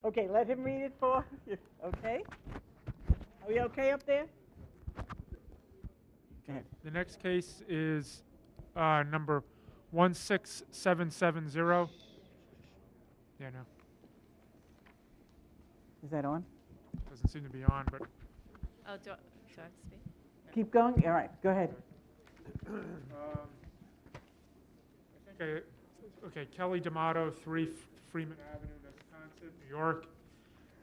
Okay, let him read it for you. Okay? Are we okay up there? Go ahead. The next case is number 16770. Yeah, no, Is that on? doesn't seem to be on, but Oh, do I have to speak? Keep going? All right, go ahead. okay, Kelly D'Amato, 3 Freeman Avenue, Wisconsin, New York.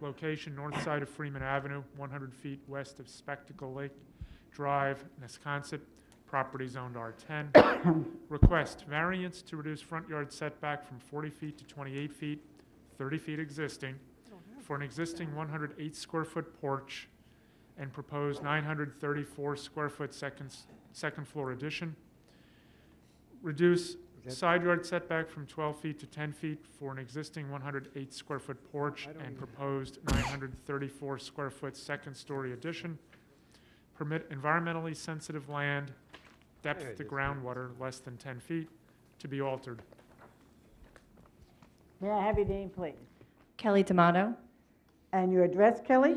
Location, north side of Freeman Avenue, 100 feet west of Spectacle Lake Drive, Wisconsin. Property zoned R10. Request variance to reduce front yard setback from 40 feet to 28 feet, 30 feet existing, for an existing 108 square foot porch and proposed 934 square foot second floor addition. Reduce side yard setback from 12 feet to 10 feet for an existing 108 square foot porch and proposed 934 square foot second story addition. Permit environmentally sensitive land, depth to groundwater less than 10 feet, to be altered. May I have your name, please? Kelly D'Amato, And your address, Kelly?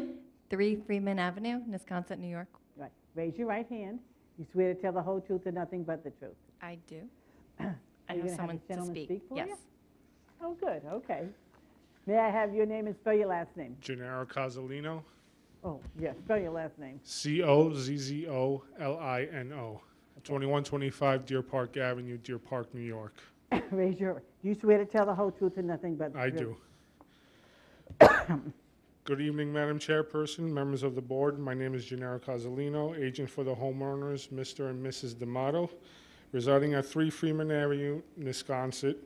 3 Freeman Avenue, Wisconsin, New York. Right. Raise your right hand. You swear to tell the whole truth and nothing but the truth. I do. Are I you have gonna someone this to gentleman speak. speak for Yes. you? Oh, good, okay. May I have your name and spell your last name? Gennaro Cozzolino, Oh, yes, spell your last name. Cozzolino, 2125 Deer Park Avenue, Deer Park, New York. Raise your, do you swear to tell the whole truth and nothing but the I truth? do. Good evening, Madam Chairperson, members of the board. My name is Gennaro Cozzolino, agent for the homeowners, Mr. and Mrs. D'Amato, residing at 3 Freeman Avenue, Wisconsin,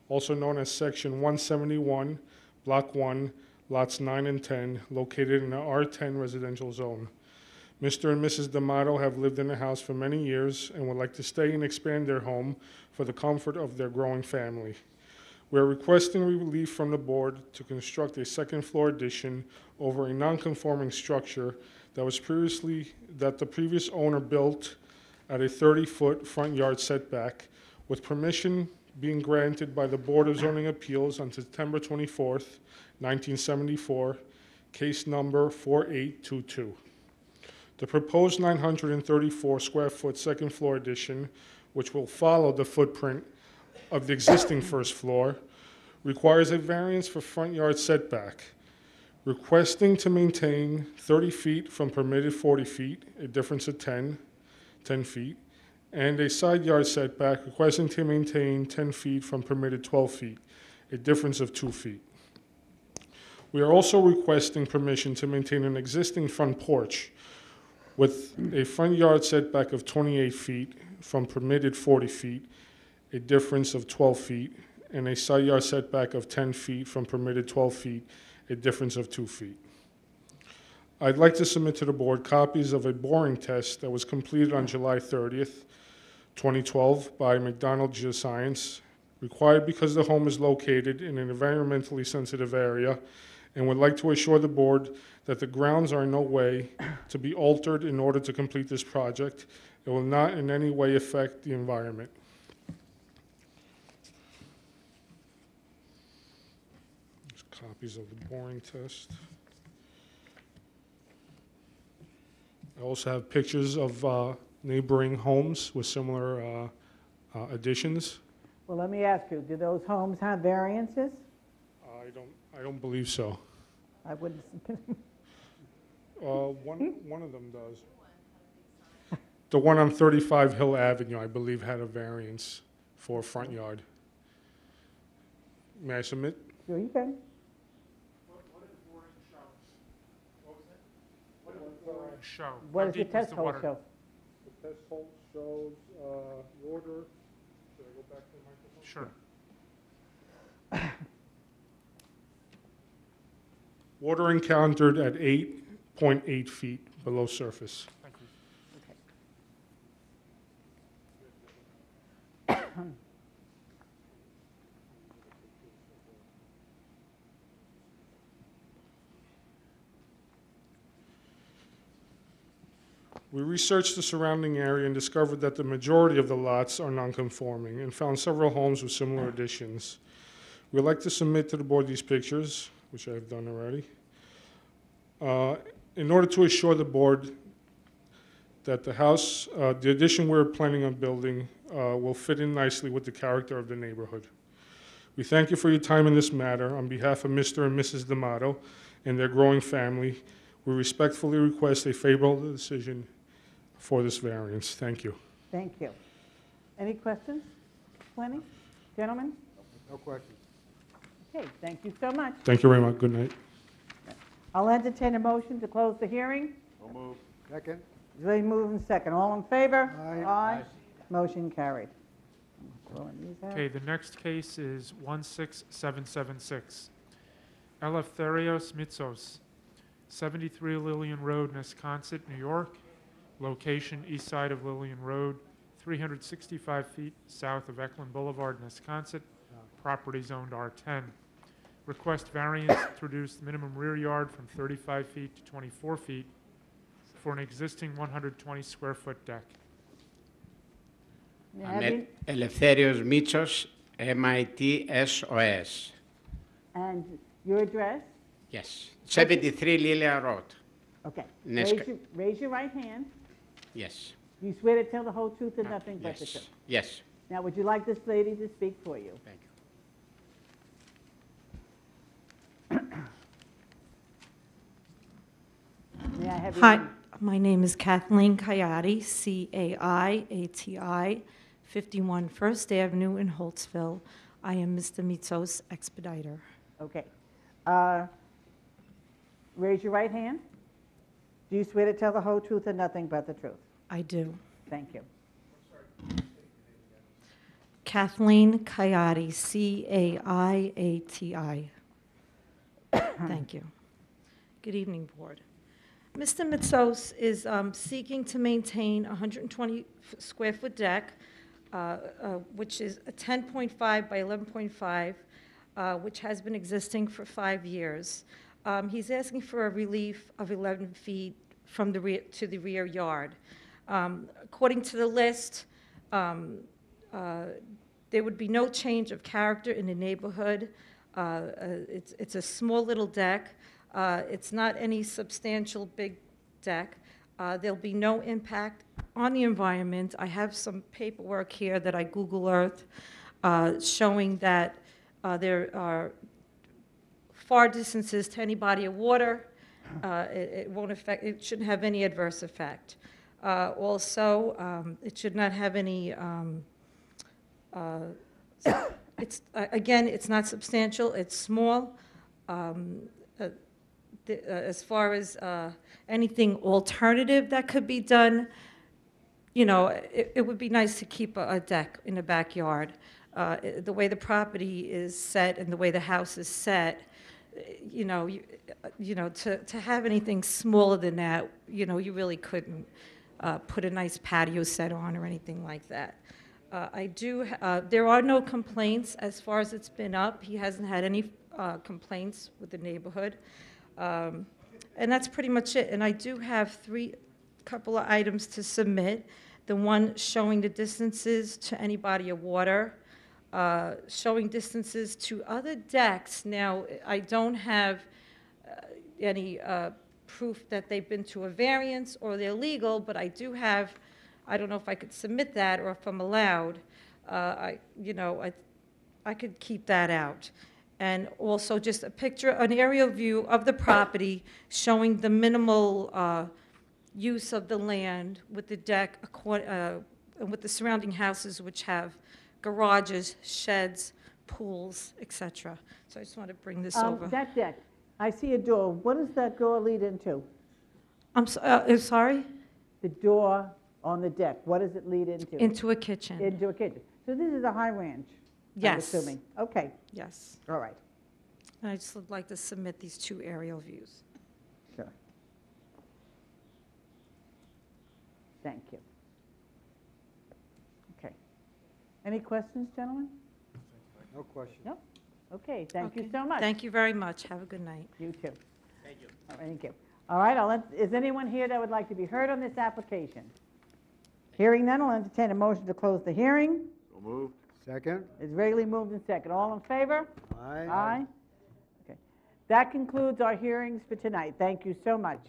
also known as Section 171, Block 1, Lots 9 and 10, located in the R10 residential zone. Mr. and Mrs. D'Amato have lived in the house for many years and would like to stay and expand their home for the comfort of their growing family. We are requesting relief from the board to construct a second floor addition over a non-conforming structure that the previous owner built at a 30-foot front yard setback, with permission being granted by the Board of Zoning Appeals on September 24th, 1974, case number 4822. The proposed 934 square foot second floor addition, which will follow the footprint of the existing first floor, requires a variance for front yard setback, requesting to maintain 30 feet from permitted 40 feet, a difference of 10 feet, and a side yard setback requesting to maintain 10 feet from permitted 12 feet, a difference of 2 feet. We are also requesting permission to maintain an existing front porch with a front yard setback of 28 feet from permitted 40 feet, a difference of 12 feet, and a side yard setback of 10 feet from permitted 12 feet, a difference of 2 feet. I'd like to submit to the board copies of a boring test that was completed on July 30th, 2012 by McDonald Geoscience, required because the home is located in an environmentally sensitive area, and would like to assure the board that the grounds are in no way to be altered in order to complete this project. It will not in any way affect the environment. There's copies of the boring test. I also have pictures of neighboring homes with similar additions. Well, let me ask you, do those homes have variances? I don't believe so. I wouldn't. One of them does. The one on 35 Hill Avenue, I believe, had a variance for front yard. May I submit? Sure you can. What does boring show? What was that? What does boring show? What How does the deep is test the hole water? show? The test hole shows water. Should I go back to the microphone? Sure. Water encountered at 8.8 feet below surface. Thank you. We researched the surrounding area and discovered that the majority of the lots are non-conforming and found several homes with similar additions. We'd like to submit to the board these pictures, which I've done already. In order to assure the board that the house, the addition we're planning on building will fit in nicely with the character of the neighborhood. We thank you for your time in this matter. On behalf of Mr. and Mrs. D'Amato and their growing family, we respectfully request a favorable decision for this variance. Thank you. Thank you. Any questions? Plenty? Gentlemen? No questions. Okay, thank you so much. Thank you very much. Good night. I'll entertain a motion to close the hearing. So moved. Second. Ray moved and second. All in favor? Aye. Aye. Motion carried. Throwing these out. Okay, the next case is 16776. Eleftherios Mitsos, 73 Lillian Road, Nesconset, New York. Location east side of Lillian Road, 365 feet south of Eklund Boulevard, Nesconset. Property zoned R10. Request variance to reduce the minimum rear yard from 35 feet to 24 feet for an existing 120 square foot deck. May I have you- Eleftherios Mitsos, MITSOS. And your address? Yes. 73 Lilia Road. Okay. Nesca- Raise your right hand. Yes. You swear to tell the whole truth and nothing but the Yes. truth. Yes. Now, would you like this lady to speak for you? Thank you. May I have your Hi, name? my name is Kathleen Kayati, C-A-I-A-T-I, 51 First Avenue in Holtzville. I am Mr. Mitsos' expediter. Okay. Raise your right hand. Do you swear to tell the whole truth and nothing but the truth? I do. Thank you. Kathleen Kayati, C-A-I-A-T-I. Thank you. Good evening, Board. Mr. Mitsos is seeking to maintain a 120 square foot deck, which is a 10.5 by 11.5, which has been existing for 5 years. He's asking for a relief of 11 feet from the rear to the rear yard. According to the list, there would be no change of character in the neighborhood. It's a small little deck. It's not any substantial big deck. There'll be no impact on the environment. I have some paperwork here that I Google Earth showing that there are far distances to any body of water. It won't affect, it shouldn't have any adverse effect. Also, it should not have any, again, it's not substantial, it's small. As far as anything alternative that could be done, you know, it would be nice to keep a deck in the backyard. The way the property is set and the way the house is set, you know, to have anything smaller than that, you know, you really couldn't put a nice patio set on or anything like that. There are no complaints as far as it's been up. He hasn't had any complaints with the neighborhood. And that's pretty much it. And I do have couple of items to submit. The one showing the distances to any body of water, showing distances to other decks. Now, I don't have any proof that they've been to a variance or they're legal, but I do have, I don't know if I could submit that or if I'm allowed. I could keep that out. And also just a picture, an aerial view of the property showing the minimal use of the land with the deck, with the surrounding houses which have garages, sheds, pools, etc. So I just want to bring this over. That deck, I see a door. What does that door lead into? I'm sorry? The door on the deck, what does it lead into? Into a kitchen. Into a kitchen. So this is a high ranch, Yes. I'm assuming. Okay, Yes. all right, And I just would like to submit these 2 aerial views. sure. Thank you. Okay. Any questions, gentlemen? No questions. No? Okay, thank you Okay. so much. Thank you very much. Have a good night. You too. Thank you. All right, thank you. All right, is anyone here that would like to be heard on this application? Hearing none, I'll entertain a motion to close the hearing. So moved. Second. It's regularly moved and second. All in favor? Aye. Aye. Okay. That concludes our hearings for tonight. Thank you so much.